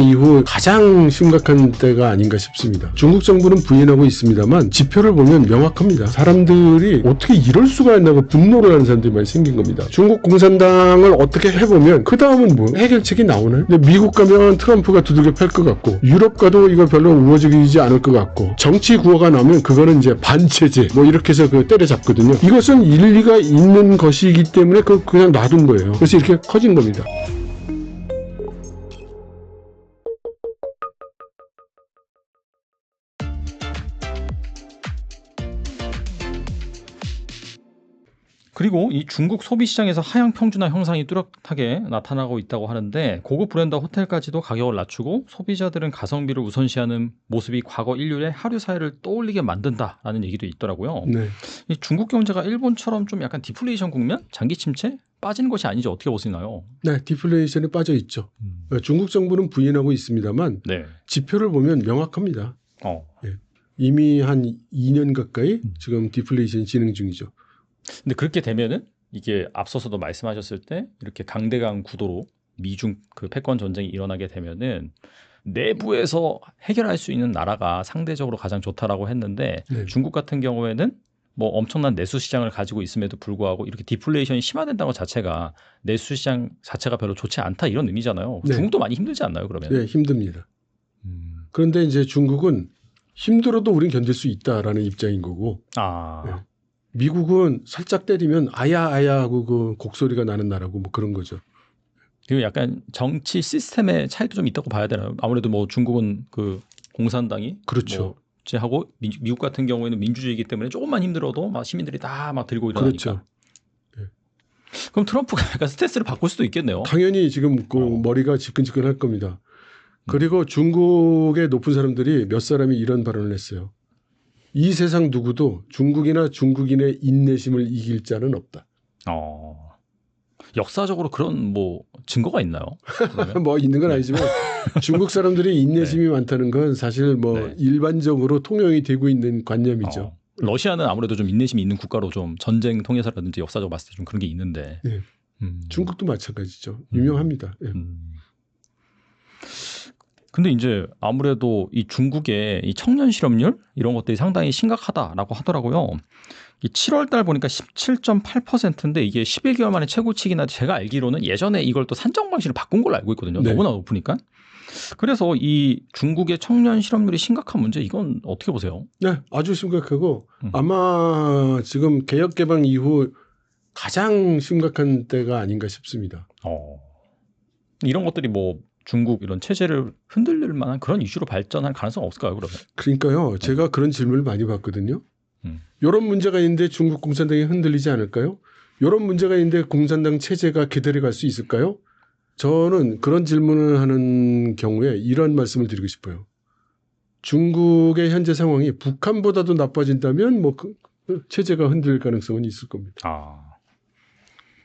이후 가장 심각한 때가 아닌가 싶습니다. 중국 정부는 부인하고 있습니다만 지표를 보면 명확합니다. 사람들이 어떻게 이럴 수가 있나고 분노를 하는 사람들이 많이 생긴 겁니다. 중국 공산당을 어떻게 해보면 그 다음은 뭐 해결책이 나오나요? 근데 미국 가면 트럼프가 두들겨 팰 것 같고 유럽 가도 이거 별로 우호적이지 않을 것 같고 정치 구호가 나오면 그거는 이제 반체제 뭐 이렇게 해서 그 때려잡거든요. 이것은 일리가 있는 것이기 때문에 그냥 놔둔 거예요. 그래서 이렇게 커진 겁니다. 그리고 이 중국 소비시장에서 하향 평준화 형상이 뚜렷하게 나타나고 있다고 하는데 고급 브랜드 호텔까지도 가격을 낮추고 소비자들은 가성비를 우선시하는 모습이 과거 인류의 하류 사회를 떠올리게 만든다라는 얘기도 있더라고요. 네. 이 중국 경제가 일본처럼 좀 약간 디플레이션 국면, 장기 침체 빠지는 것이 아닌지 어떻게 보시나요? 네, 디플레이션에 빠져 있죠. 중국 정부는 부인하고 있습니다만 네. 지표를 보면 명확합니다. 네. 이미 한 2년 가까이 지금 디플레이션 진행 중이죠. 근데 그렇게 되면은 이게 앞서서도 말씀하셨을 때 이렇게 강대강 구도로 미중 그 패권 전쟁이 일어나게 되면은 내부에서 해결할 수 있는 나라가 상대적으로 가장 좋다라고 했는데 네. 중국 같은 경우에는 뭐 엄청난 내수 시장을 가지고 있음에도 불구하고 이렇게 디플레이션이 심화된다는 것 자체가 내수 시장 자체가 별로 좋지 않다 이런 의미잖아요. 네. 중국도 많이 힘들지 않나요, 그러면? 네, 힘듭니다. 그런데 이제 중국은 힘들어도 우린 견딜 수 있다라는 입장인 거고 네. 미국은 살짝 때리면 아야 하고 그 곡소리가 나는 나라고 뭐 그런 거죠. 그리고 약간 정치 시스템의 차이도 좀 있다고 봐야 되나요? 아무래도 뭐 중국은 그 공산당이 그렇죠. 하고 미국 같은 경우에는 민주주의이기 때문에 조금만 힘들어도 막 시민들이 다 막 들고 일어나니까. 그렇죠. 네. 그럼 트럼프가 약간 스탠스를 바꿀 수도 있겠네요. 당연히 지금 그 머리가 지끈지끈할 겁니다. 그리고 중국의 높은 사람들이 몇 사람이 이런 발언을 했어요. 이 세상 누구도 중국이나 중국인의 인내심을 이길 자는 없다. 역사적으로 그런 뭐 증거가 있나요? 뭐 있는 건 아니지만 중국 사람들이 인내심이 네. 많다는 건 사실 뭐 네. 일반적으로 통용이 되고 있는 관념이죠. 러시아는 아무래도 좀 인내심이 있는 국가로 좀 전쟁 통해서라든지 역사적으로 봤을 때 좀 그런 게 있는데. 네. 중국도 마찬가지죠. 유명합니다. 근데 이제 아무래도 이 중국의 이 청년 실업률 이런 것들이 상당히 심각하다라고 하더라고요. 7월 달 보니까 17.8%인데 이게 11개월 만에 최고치긴 한데 제가 알기로는 예전에 이걸 또 산정 방식을 바꾼 걸로 알고 있거든요. 네. 너무나 높으니까. 그래서 이 중국의 청년 실업률이 심각한 문제 이건 어떻게 보세요? 네, 아주 심각하고 아마 지금 개혁 개방 이후 가장 심각한 때가 아닌가 싶습니다. 이런 것들이 뭐 중국 이런 체제를 흔들릴 만한 그런 이슈로 발전할 가능성 없을까요, 그러면? 그러니까요. 제가 그런 질문을 많이 받거든요. 이런 문제가 있는데 중국 공산당이 흔들리지 않을까요? 이런 문제가 있는데 공산당 체제가 기다려갈 수 있을까요? 저는 그런 질문을 하는 경우에 이런 말씀을 드리고 싶어요. 중국의 현재 상황이 북한보다도 나빠진다면 뭐 그 체제가 흔들릴 가능성은 있을 겁니다.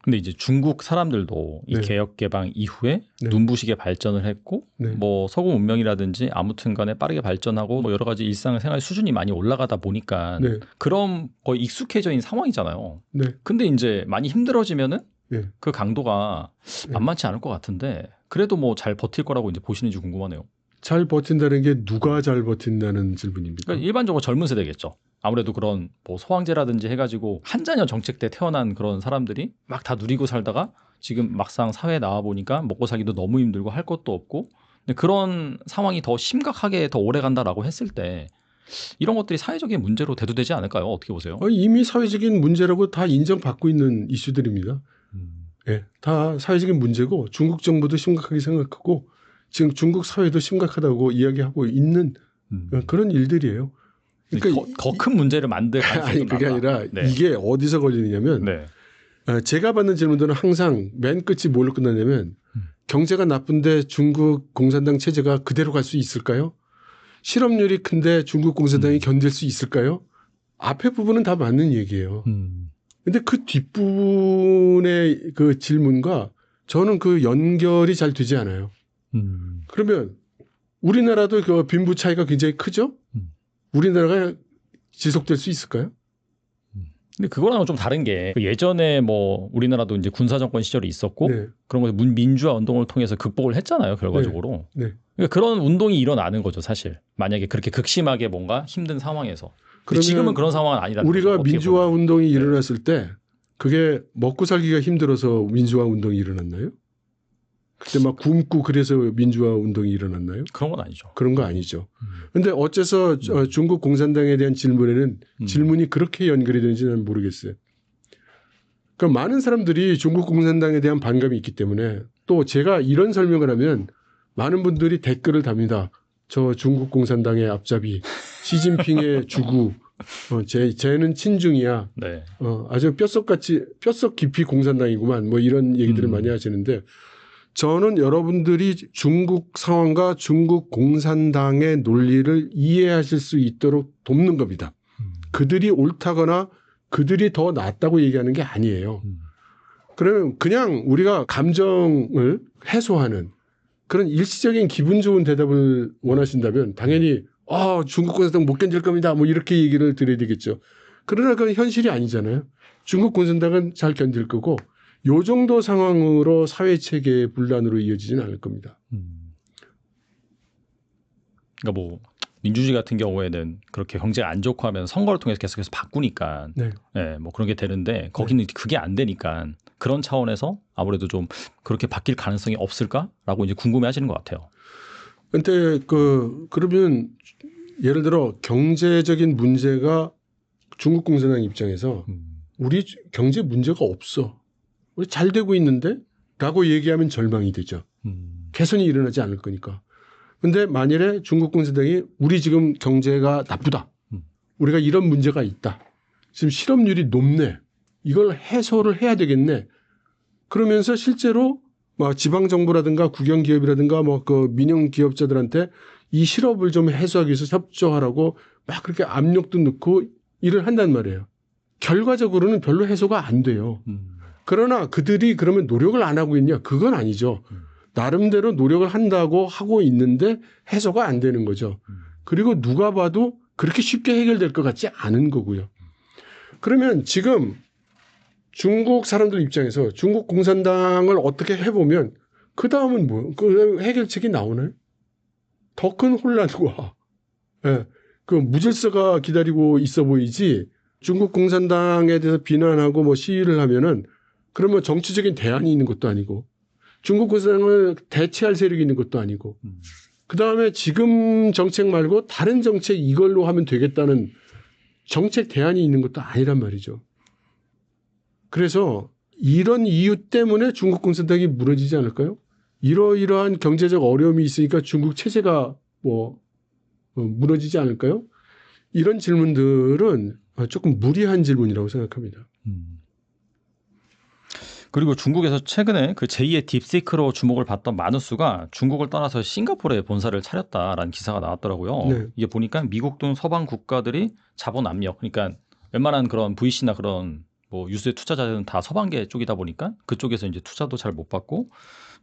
근데 이제 중국 사람들도 이 네. 개혁 개방 이후에 네. 눈부시게 발전을 했고 네. 뭐 서구 문명이라든지 아무튼 간에 빠르게 발전하고 뭐 여러 가지 일상생활 수준이 많이 올라가다 보니까 네. 그런 거의 익숙해져 있는 상황이잖아요. 네. 근데 이제 많이 힘들어지면은 네. 그 강도가 만만치 않을 것 같은데 그래도 뭐 잘 버틸 거라고 이제 보시는지 궁금하네요. 잘 버틴다는 게 누가 잘 버틴다는 질문입니까? 그러니까 일반적으로 젊은 세대겠죠. 아무래도 그런 뭐 소황제라든지 해가지고 한자녀 정책 때 태어난 그런 사람들이 막 다 누리고 살다가 지금 막상 사회에 나와 보니까 먹고 살기도 너무 힘들고 할 것도 없고 근데 그런 상황이 더 심각하게 더 오래 간다라고 했을 때 이런 것들이 사회적인 문제로 대두되지 않을까요? 어떻게 보세요? 이미 사회적인 문제라고 다 인정받고 있는 이슈들입니다. 네, 다 사회적인 문제고 중국 정부도 심각하게 생각하고 지금 중국 사회도 심각하다고 이야기하고 있는 그런 일들이에요. 그러니까 더 큰 문제를 만들 가능성이 아니 그게 나다. 아니라 이게 어디서 걸리느냐면 제가 받는 질문들은 항상 맨 끝이 뭘로 끝나냐면 경제가 나쁜데 중국 공산당 체제가 그대로 갈 수 있을까요? 실업률이 큰데 중국 공산당이 견딜 수 있을까요? 앞에 부분은 다 맞는 얘기예요. 근데 그 뒷부분의 그 질문과 저는 그 연결이 잘 되지 않아요. 그러면 우리나라도 그 빈부 차이가 굉장히 크죠? 우리나라가 지속될 수 있을까요? 근데 그거랑은 좀 다른 게 예전에 뭐 우리나라도 이제 군사 정권 시절이 있었고 네. 그런 것에 민주화 운동을 통해서 극복을 했잖아요, 결과적으로. 네. 그러니까 그런 운동이 일어나는 거죠, 사실. 만약에 그렇게 극심하게 뭔가 힘든 상황에서. 근데 지금은 그런 상황은 아니라는 우리가 거죠, 어떻게 민주화 보면. 운동이 일어났을 때 그게 먹고 살기가 힘들어서 민주화 운동이 일어났나요? 그때 막 굶고 그래서 민주화 운동이 일어났나요? 그런 건 아니죠. 그런 거 아니죠. 근데 어째서 중국 공산당에 대한 질문에는 질문이 그렇게 연결이 되는지는 모르겠어요. 그러니까 많은 사람들이 중국 공산당에 대한 반감이 있기 때문에 또 제가 이런 설명을 하면 많은 분들이 댓글을 답니다. 저 중국 공산당의 앞잡이, 시진핑의 주구, 쟤는 친중이야. 네. 아주 뼛속 깊이 공산당이구만. 뭐 이런 얘기들을 많이 하시는데 저는 여러분들이 중국 상황과 중국 공산당의 논리를 이해하실 수 있도록 돕는 겁니다. 그들이 옳다거나 그들이 더 낫다고 얘기하는 게 아니에요. 그러면 그냥 우리가 감정을 해소하는 그런 일시적인 기분 좋은 대답을 원하신다면 당연히 중국 공산당 못 견딜 겁니다. 뭐 이렇게 얘기를 드려야 되겠죠. 그러나 그건 현실이 아니잖아요. 중국 공산당은 잘 견딜 거고 요 정도 상황으로 사회체계의 분란으로 이어지지는 않을 겁니다. 그러니까 뭐 민주주의 같은 경우에는 그렇게 경제가 안 좋고 하면 선거를 통해서 계속해서 바꾸니까 네. 네, 뭐 그런 게 되는데 거기는 그게 안 되니까 그런 차원에서 아무래도 좀 그렇게 바뀔 가능성이 없을까라고 이제 궁금해 하시는 것 같아요. 근데 그러면 예를 들어 경제적인 문제가 중국 공산당 입장에서 우리 경제 문제가 없어. 우리 잘 되고 있는데? 라고 얘기하면 절망이 되죠. 개선이 일어나지 않을 거니까. 근데 만일에 중국 공산당이 우리 지금 경제가 나쁘다. 우리가 이런 문제가 있다. 지금 실업률이 높네. 이걸 해소를 해야 되겠네. 그러면서 실제로 뭐 지방정부라든가 국영기업이라든가 뭐 그 민영기업자들한테 이 실업을 좀 해소하기 위해서 협조하라고 막 그렇게 압력도 넣고 일을 한단 말이에요. 결과적으로는 별로 해소가 안 돼요. 그러나 그들이 그러면 노력을 안 하고 있냐? 그건 아니죠. 나름대로 노력을 한다고 하고 있는데 해소가 안 되는 거죠. 그리고 누가 봐도 그렇게 쉽게 해결될 것 같지 않은 거고요. 그러면 지금 중국 사람들 입장에서 중국 공산당을 어떻게 해보면 그 다음은 뭐, 그 해결책이 나오나요? 더 큰 혼란과 그 무질서가 기다리고 있어 보이지 중국 공산당에 대해서 비난하고 뭐 시위를 하면은 그러면 정치적인 대안이 있는 것도 아니고 중국 공산당을 대체할 세력이 있는 것도 아니고 그다음에 지금 정책 말고 다른 정책 이걸로 하면 되겠다는 정책 대안이 있는 것도 아니란 말이죠. 그래서 이런 이유 때문에 중국 공산당이 무너지지 않을까요? 이러이러한 경제적 어려움이 있으니까 중국 체제가 무너지지 않을까요? 이런 질문들은 조금 무리한 질문이라고 생각합니다. 그리고 중국에서 최근에 그 제2의 딥시크로 주목을 받던 마누스가 중국을 떠나서 싱가포르에 본사를 차렸다라는 기사가 나왔더라고요. 네. 이게 보니까 미국 등 서방 국가들이 자본 압력, 그러니까 웬만한 그런 VC나 그런 뭐 유수의 투자자들은 다 서방계 쪽이다 보니까 그쪽에서 이제 투자도 잘 못 받고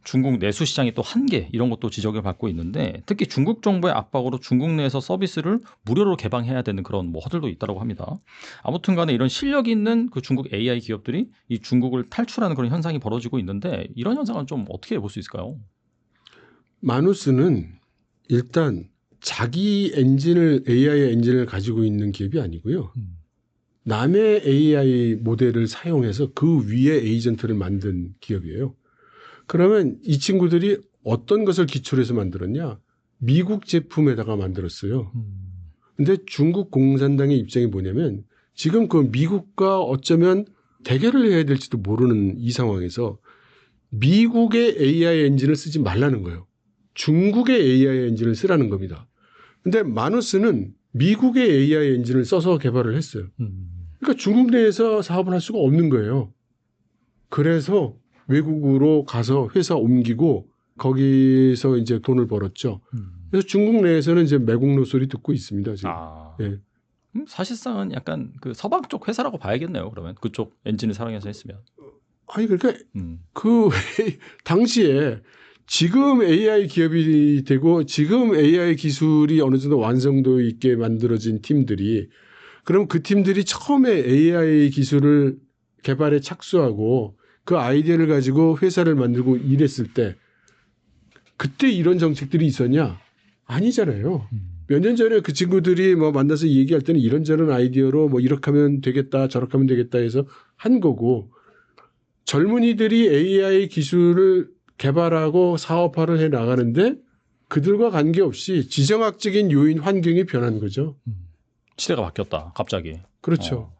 중국 내수 시장이 또 한계 이런 것도 지적을 받고 있는데 특히 중국 정부의 압박으로 중국 내에서 서비스를 무료로 개방해야 되는 그런 뭐 허들도 있다고 합니다. 아무튼 간에 이런 실력 있는 그 중국 AI 기업들이 이 중국을 탈출하는 그런 현상이 벌어지고 있는데 이런 현상은 좀 어떻게 볼 수 있을까요? 마누스는 일단 자기 AI 엔진을 가지고 있는 기업이 아니고요. 남의 AI 모델을 사용해서 그 위에 에이전트를 만든 기업이에요. 그러면 이 친구들이 어떤 것을 기초로 해서 만들었냐? 미국 제품에다가 만들었어요. 근데 중국 공산당의 입장이 뭐냐면 지금 그 미국과 어쩌면 대결을 해야 될지도 모르는 이 상황에서 미국의 AI 엔진을 쓰지 말라는 거예요. 중국의 AI 엔진을 쓰라는 겁니다. 근데 마누스는 미국의 AI 엔진을 써서 개발을 했어요. 그러니까 중국 내에서 사업을 할 수가 없는 거예요. 그래서 외국으로 가서 회사 옮기고 거기서 이제 돈을 벌었죠. 그래서 중국 내에서는 이제 매국노 소리 듣고 있습니다. 지금. 네. 사실상은 약간 그 서방 쪽 회사라고 봐야겠네요. 그러면 그쪽 엔진을 사용해서 했으면. 아니 그러니까 그 당시에 지금 AI 기업이 되고 지금 AI 기술이 어느 정도 완성도 있게 만들어진 팀들이 그럼 그 팀들이 처음에 AI 기술을 개발에 착수하고 그 아이디어를 가지고 회사를 만들고 일했을 때 그때 이런 정책들이 있었냐? 아니잖아요. 몇 년 전에 그 친구들이 뭐 만나서 얘기할 때는 이런저런 아이디어로 뭐 이렇게 하면 되겠다, 저렇게 하면 되겠다 해서 한 거고, 젊은이들이 AI 기술을 개발하고 사업화를 해 나가는데 그들과 관계없이 지정학적인 요인 환경이 변한 거죠. 시대가 바뀌었다. 갑자기. 그렇죠.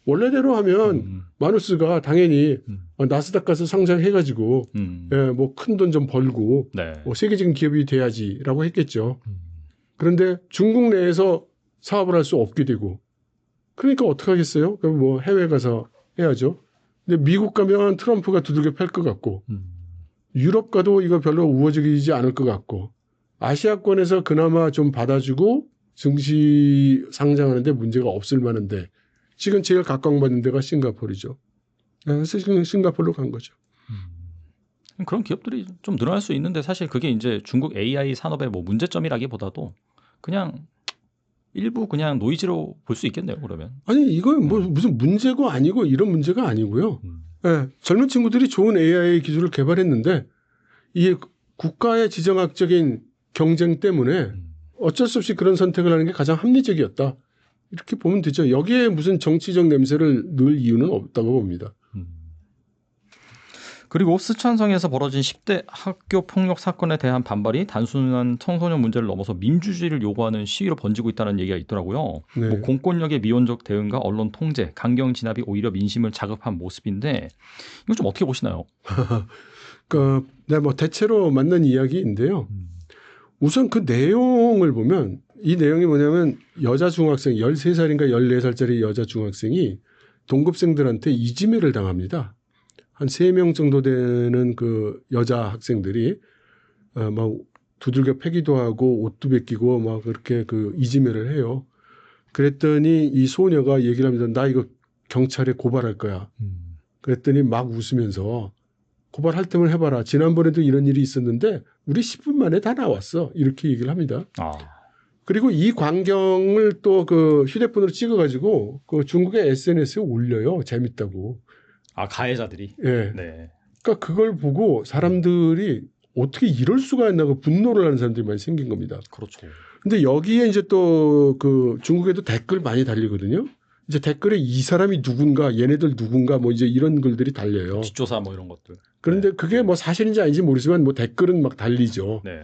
원래대로 하면 마누스가 당연히 나스닥 가서 상장해가지고 예, 뭐 큰 돈 좀 벌고 네. 뭐 세계적인 기업이 돼야지라고 했겠죠. 그런데 중국 내에서 사업을 할 수 없게 되고 그러니까 어떻게 하겠어요? 그럼 뭐 해외 가서 해야죠. 근데 미국 가면 트럼프가 두들겨 팰 것 같고 유럽 가도 이거 별로 우호적이지 않을 것 같고 아시아권에서 그나마 좀 받아주고 증시 상장하는데 문제가 없을 만한데 지금 제일 각광받는 데가 싱가포르죠. 그래서 지금 싱가포르로 간 거죠. 그런 기업들이 좀 늘어날 수 있는데 사실 그게 이제 중국 AI 산업의 뭐 문제점이라기보다도 그냥 일부 그냥 노이즈로 볼 수 있겠네요. 그러면. 아니 이건 뭐 무슨 문제고 아니고 이런 문제가 아니고요. 예, 젊은 친구들이 좋은 AI 기술을 개발했는데 이게 국가의 지정학적인 경쟁 때문에 어쩔 수 없이 그런 선택을 하는 게 가장 합리적이었다. 이렇게 보면 되죠. 여기에 무슨 정치적 냄새를 넣을 이유는 없다고 봅니다. 그리고 스촨성에서 벌어진 10대 학교 폭력 사건에 대한 반발이 단순한 청소년 문제를 넘어서 민주주의를 요구하는 시위로 번지고 있다는 얘기가 있더라고요. 네. 뭐 공권력의 미온적 대응과 언론 통제, 강경 진압이 오히려 민심을 자극한 모습인데 이거 좀 어떻게 보시나요? 그러니까 네, 뭐 대체로 맞는 이야기인데요. 우선 그 내용을 보면 이 내용이 뭐냐면 여자 중학생 13살인가 14살짜리 여자 중학생이 동급생들한테 이지매를 당합니다. 한 3명 정도 되는 그 여자 학생들이 막 두들겨 패기도 하고 옷도 벗기고 막 그렇게 그 이지매를 해요. 그랬더니 이 소녀가 얘기를 하면서 나 이거 경찰에 고발할 거야. 그랬더니 막 웃으면서 고발할 때면 해봐라. 지난번에도 이런 일이 있었는데 우리 10분 만에 다 나왔어. 이렇게 얘기를 합니다. 그리고 이 광경을 또 그 휴대폰으로 찍어가지고 그 중국의 SNS에 올려요. 재밌다고. 가해자들이. 예. 네. 그러니까 그걸 보고 사람들이 어떻게 이럴 수가 있나 그 분노를 하는 사람들이 많이 생긴 겁니다. 그렇죠. 근데 여기에 이제 또 그 중국에도 댓글 많이 달리거든요. 이제 댓글에 이 사람이 누군가, 얘네들 누군가 뭐 이제 이런 글들이 달려요. 뒷조사 뭐 이런 것들. 그런데 그게 뭐 사실인지 아닌지 모르지만 뭐 댓글은 막 달리죠. 네.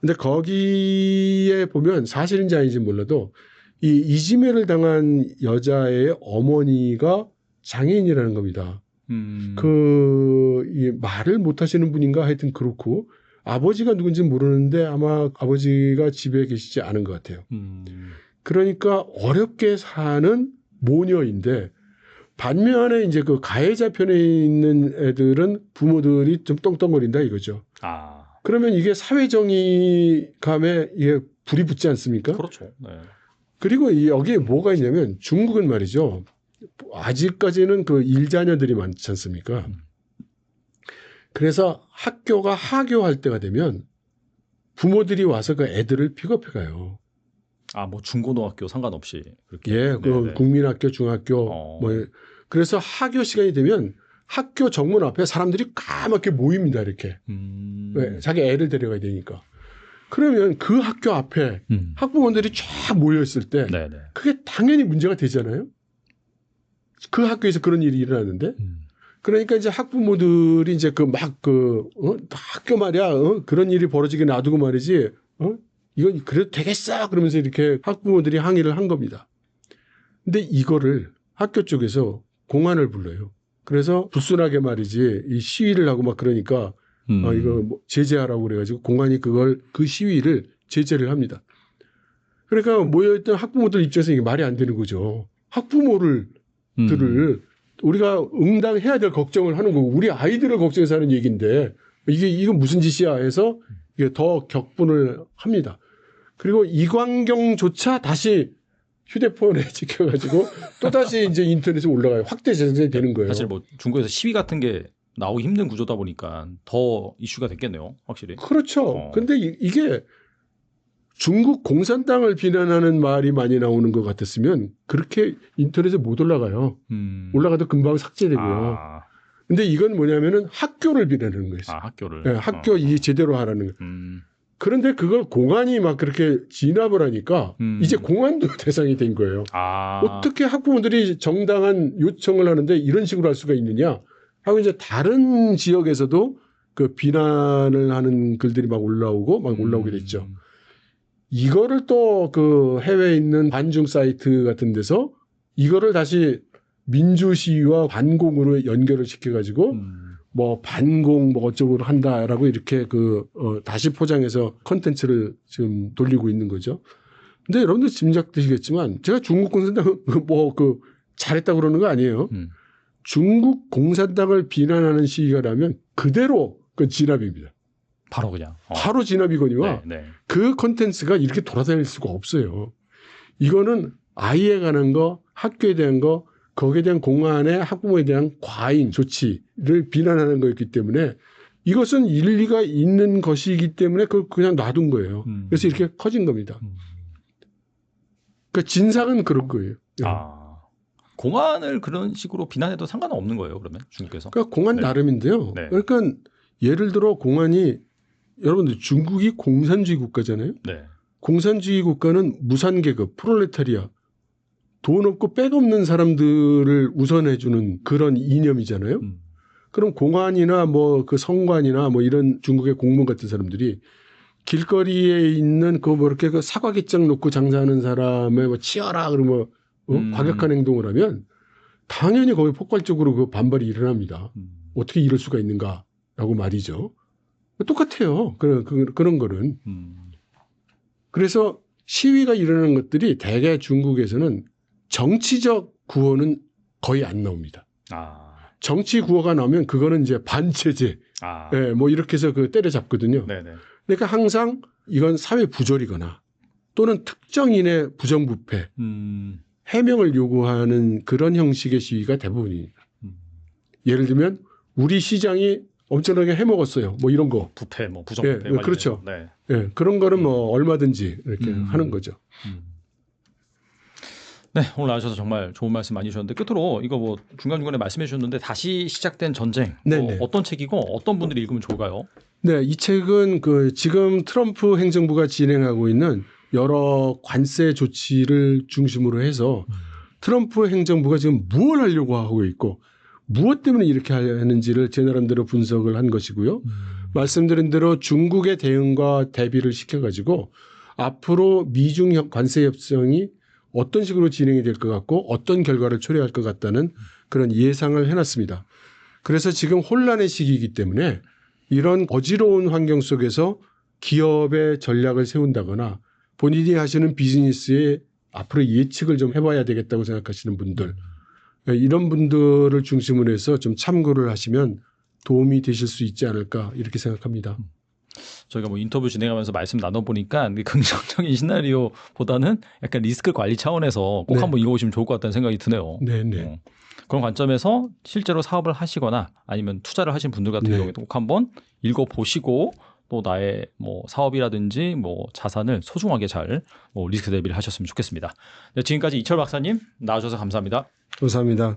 근데 거기에 보면 사실인지 아닌지 몰라도 이 이지매를 당한 여자의 어머니가 장애인이라는 겁니다. 이 말을 못 하시는 분인가 하여튼 그렇고 아버지가 누군지 모르는데 아마 아버지가 집에 계시지 않은 것 같아요. 그러니까 어렵게 사는 모녀인데 반면에 이제 그 가해자 편에 있는 애들은 부모들이 좀 떵떵거린다 이거죠. 그러면 이게 사회정의감에 이게 불이 붙지 않습니까? 그렇죠. 네. 그리고 여기에 뭐가 있냐면 중국은 말이죠. 아직까지는 그 일자녀들이 많지 않습니까? 그래서 학교가 하교할 때가 되면 부모들이 와서 그 애들을 픽업해 가요. 뭐 중고등학교 상관없이 그렇게. 예, 그 국민학교, 중학교 뭐 그래서 하교 시간이 되면 학교 정문 앞에 사람들이 까맣게 모입니다. 이렇게. 왜? 자기 애를 데려가야 되니까. 그러면 그 학교 앞에 학부모들이 쫙 모여 있을 때 그게 당연히 문제가 되잖아요. 그 학교에서 그런 일이 일어나는데 그러니까 이제 학부모들이 이제 학교 말이야 그런 일이 벌어지게 놔두고 말이지 이건 그래도 되겠어 그러면서 이렇게 학부모들이 항의를 한 겁니다. 근데 이거를 학교 쪽에서 공안을 불러요. 그래서 불순하게 말이지 이 시위를 하고 막 그러니까 이거 뭐 제재하라고 그래가지고 공안이 그 시위를 제재를 합니다. 그러니까 모여있던 학부모들 입장에서 이게 말이 안 되는 거죠. 학부모들을 우리가 응당해야 될 걱정을 하는 거고 우리 아이들을 걱정해서 하는 얘기인데 이건 무슨 짓이야 해서 이게 더 격분을 합니다. 그리고 이광경조차 다시 휴대폰에 찍혀가지고 또 다시 이제 인터넷에 올라가요. 확대 재생산이 되는 거예요. 사실 뭐 중국에서 시위 같은 게 나오기 힘든 구조다 보니까 더 이슈가 됐겠네요. 확실히. 그렇죠. 근데 이게 중국 공산당을 비난하는 말이 많이 나오는 것 같았으면 그렇게 인터넷에 못 올라가요. 올라가도 금방 삭제되고요. 근데 이건 뭐냐면은 학교를 비난하는 거예요. 아, 학교를. 네, 학교 이 제대로 하라는 거. 음. 그런데 그걸 공안이 막 그렇게 진압을 하니까 이제 공안도 대상이 된 거예요. 아. 어떻게 학부모들이 정당한 요청을 하는데 이런 식으로 할 수가 있느냐 하고 이제 다른 지역에서도 그 비난을 하는 글들이 막 올라오게 됐죠. 이거를 또 그 해외에 있는 반중 사이트 같은 데서 이거를 다시 민주시위와 반공으로 연결을 시켜가지고 뭐 반공 뭐 어쩌고 한다라고 이렇게 다시 포장해서 컨텐츠를 지금 돌리고 있는 거죠. 근데 여러분들 짐작되시겠지만 제가 중국 공산당 잘했다고 그러는 거 아니에요. 중국 공산당을 비난하는 시위가 나면 그대로 그 진압입니다. 바로 그냥. 바로 진압이거니와 네. 그 컨텐츠가 이렇게 돌아다닐 수가 없어요. 이거는 아이에 관한 거, 학교에 대한 거, 거기에 대한 공안의 학부모에 대한 과잉 조치를 비난하는 거였기 때문에 이것은 일리가 있는 것이기 때문에 그걸 그냥 놔둔 거예요. 그래서 이렇게 커진 겁니다. 그러니까 진상은 그런 거예요. 아, 공안을 그런 식으로 비난해도 상관은 없는 거예요, 그러면 중국에서? 그러니까 공안 나름인데요. 네. 그러니까 예를 들어 공안이 여러분들 중국이 공산주의 국가잖아요. 네. 공산주의 국가는 무산계급, 프롤레타리아, 돈 없고 백 없는 사람들을 우선해주는 그런 이념이잖아요. 그럼 공안이나 뭐 그 성관이나 뭐 이런 중국의 공무원 같은 사람들이 길거리에 있는 이렇게 그 사과개장 놓고 장사하는 사람을 뭐 치어라 그러면 과격한 행동을 하면 당연히 거기 폭발적으로 그 반발이 일어납니다. 어떻게 이럴 수가 있는가라고 말이죠. 똑같아요. 그런 거는. 그래서 시위가 일어나는 것들이 대개 중국에서는 정치적 구호는 거의 안 나옵니다. 아. 정치 구호가 나오면 그거는 이제 반체제, 뭐 이렇게 해서 때려잡거든요. 네네. 그러니까 항상 이건 사회 부조리거나 또는 특정인의 부정부패, 해명을 요구하는 그런 형식의 시위가 대부분입니다. 예를 들면 우리 시장이 엄청나게 해먹었어요. 뭐 이런 거. 부패, 뭐 부정부패. 그렇죠. 네. 예, 그런 거는 뭐 얼마든지 이렇게 하는 거죠. 네, 오늘 나와주셔서 정말 좋은 말씀 많이 주셨는데 끝으로 이거 뭐 중간중간에 말씀해 주셨는데 다시 시작된 전쟁 뭐 어떤 책이고 어떤 분들이 읽으면 좋을까요? 네, 이 책은 지금 트럼프 행정부가 진행하고 있는 여러 관세 조치를 중심으로 해서 트럼프 행정부가 지금 무엇을 하려고 하고 있고 무엇 때문에 이렇게 하는지를 제 나름대로 분석을 한 것이고요. 말씀드린 대로 중국의 대응과 대비를 시켜가지고 앞으로 미중 관세 협상이 어떤 식으로 진행이 될 것 같고 어떤 결과를 초래할 것 같다는 그런 예상을 해놨습니다. 그래서 지금 혼란의 시기이기 때문에 이런 어지러운 환경 속에서 기업의 전략을 세운다거나 본인이 하시는 비즈니스에 앞으로 예측을 좀 해봐야 되겠다고 생각하시는 분들 이런 분들을 중심으로 해서 좀 참고를 하시면 도움이 되실 수 있지 않을까 이렇게 생각합니다. 저희가 뭐 인터뷰 진행하면서 말씀 나눠보니까 긍정적인 시나리오보다는 약간 리스크 관리 차원에서 꼭 한번 읽어보시면 좋을 것 같다는 생각이 드네요. 네네. 그런 관점에서 실제로 사업을 하시거나 아니면 투자를 하신 분들 같은 경우에도 꼭 한번 읽어보시고 또 나의 뭐 사업이라든지 뭐 자산을 소중하게 잘 리스크 대비를 하셨으면 좋겠습니다. 네, 지금까지 이철 박사님 나와주셔서 감사합니다. 감사합니다.